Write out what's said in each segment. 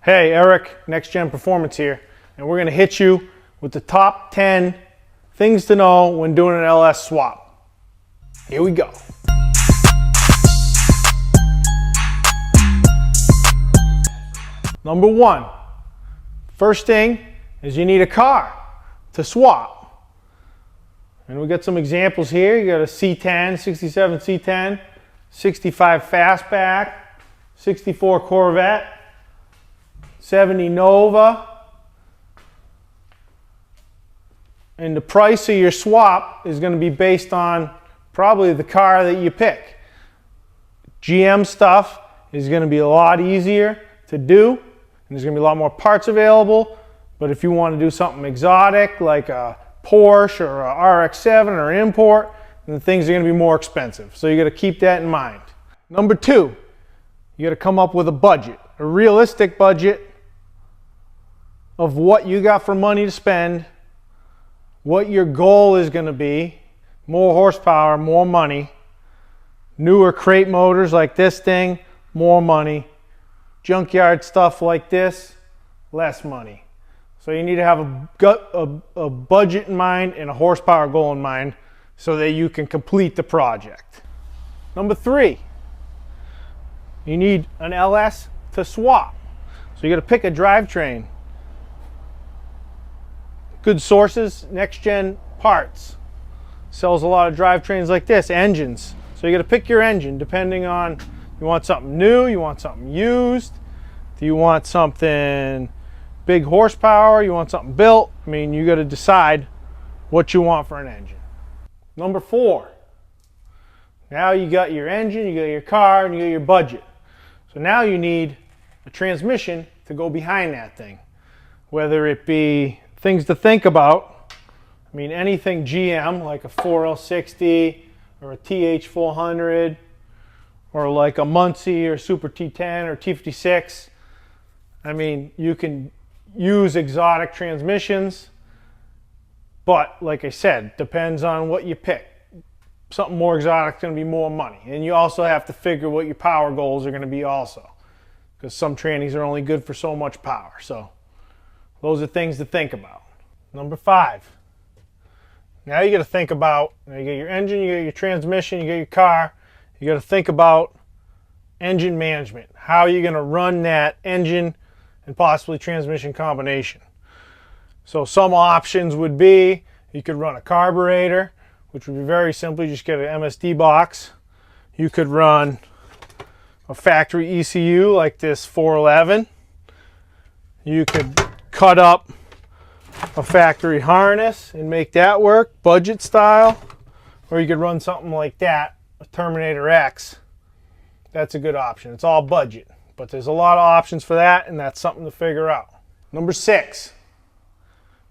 Hey, Eric, Next Gen Performance here, and we're going to hit you with the top 10 things to know when doing an LS swap. Here we go. Number one, first thing is you need a car to swap. And we got some examples here. You got a C10, 67 C10, 65 Fastback, 64 Corvette, 70 Nova, and the price of your swap is going to be based on probably the car that you pick. GM stuff is going to be a lot easier to do, and there's going to be a lot more parts available. But if you want to do something exotic like a Porsche or a RX-7 or an import, then things are going to be more expensive. So you got to keep that in mind. Number two, you got to come up with a budget, a realistic budget of what you got for money to spend, what your goal is going to be. More horsepower, more money. Newer crate motors like this thing, more money. Junkyard stuff like this, less money. So you need to have a budget in mind and a horsepower goal in mind so that you can complete the project. Number three, you need an LS to swap. So you got to pick a drivetrain. Good sources, Next Gen Parts sells a lot of drivetrains like this, engines. So you got to pick your engine depending on, you want something new, you want something used, do you want something big horsepower, you want something built. I mean, you got to decide what you want for an engine. Number four, now you got your engine, you got your car, and you got your budget. So now you need a transmission to go behind that thing, whether it be things to think about. I mean, anything GM like a 4L60 or a TH400 or like a Muncie or Super T10 or T56. I mean, you can use exotic transmissions, but like I said, depends on what you pick. Something more exotic is going to be more money. And you also have to figure what your power goals are going to be also, because some trannies are only good for so much power. So those are things to think about. Number five, now you got to think about, you got your engine, you got your transmission, you got your car, you got to think about engine management. How are you going to run that engine and possibly transmission combination? So some options would be, you could run a carburetor, which would be very simple. You just get an MSD box. You could run a factory ECU like this 411. You could cut up a factory harness and make that work, budget style. Or you could run something like that, a Terminator X. That's a good option. It's all budget, but there's a lot of options for that, and that's something to figure out. Number six,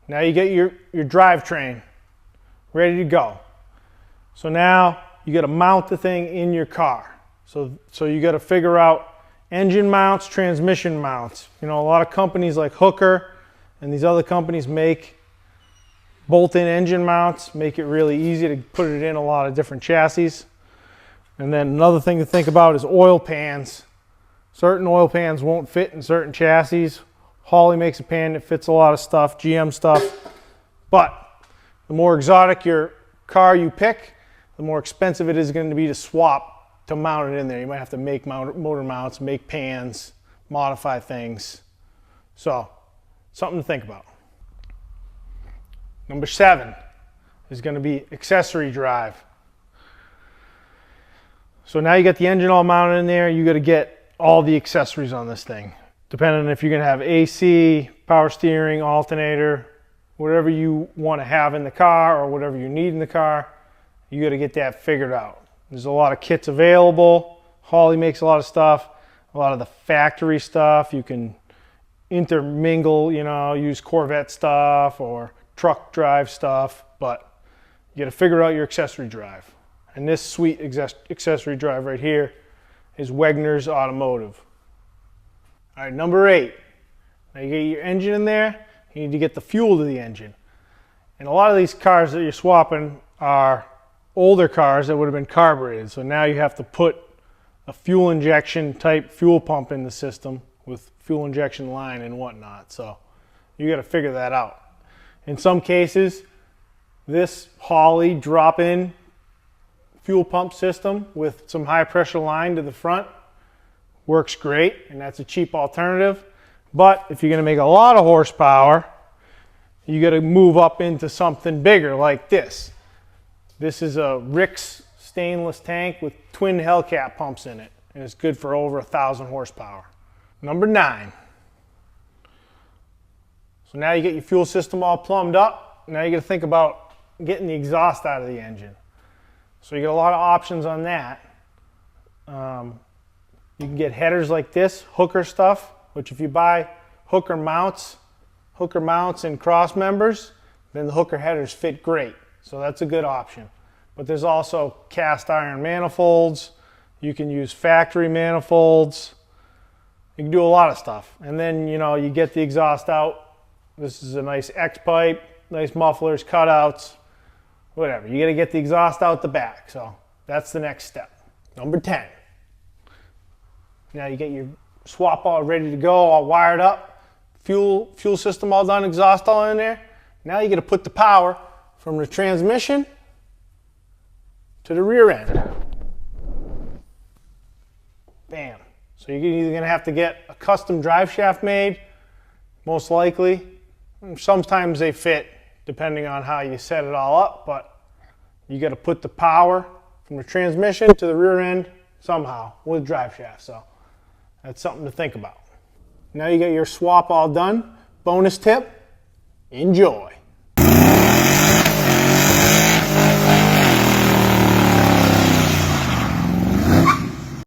now you get your drivetrain ready to go. So now you got to mount the thing in your car. So you got to figure out engine mounts, transmission mounts. You know, a lot of companies like Hooker and these other companies make bolt-in engine mounts, make it really easy to put it in a lot of different chassis. And then another thing to think about is oil pans. Certain oil pans won't fit in certain chassis. Holley makes a pan that fits a lot of stuff, GM stuff. But the more exotic your car you pick, the more expensive it is going to be to swap to mount it in there. You might have to make motor mounts, make pans, modify things. So, something to think about. Number seven is going to be accessory drive. So now you got the engine all mounted in there, you got to get all the accessories on this thing. Depending on if you're going to have AC, power steering, alternator, whatever you want to have in the car or whatever you need in the car, you got to get that figured out. There's a lot of kits available. Holley makes a lot of stuff, a lot of the factory stuff. You can intermingle, you know, use Corvette stuff or truck drive stuff, but you got to figure out your accessory drive. And this sweet accessory drive right here is Wegner's Automotive. All right, number eight. Now you get your engine in there, you need to get the fuel to the engine. And a lot of these cars that you're swapping are older cars that would have been carbureted. So now you have to put a fuel injection type fuel pump in the system, with fuel injection line and whatnot. So you got to figure that out. In some cases, this Holley drop-in fuel pump system with some high pressure line to the front works great, and that's a cheap alternative. But if you're going to make a lot of horsepower, you got to move up into something bigger like this. This is a Rick's stainless tank with twin Hellcat pumps in it, and it's good for over 1,000 horsepower. Number 9. So now you get your fuel system all plumbed up. Now you got to think about getting the exhaust out of the engine. So you get a lot of options on that. You can get headers like this, hooker stuff, which if you buy hooker mounts and cross members, then the hooker headers fit great. So that's a good option. But there's also cast iron manifolds. You can use factory manifolds. You can do a lot of stuff. And then, you know, you get the exhaust out. This is a nice X pipe, nice mufflers, cutouts, whatever. You got to get the exhaust out the back. So that's the next step. Number 10. Now you get your swap all ready to go, all wired up, fuel system all done, exhaust all in there. Now you got to put the power from the transmission to the rear end. Bam. So you're either going to have to get a custom drive shaft made, most likely. Sometimes they fit depending on how you set it all up, but you got to put the power from the transmission to the rear end somehow with drive shaft. So that's something to think about. Now you got your swap all done. Bonus tip, enjoy.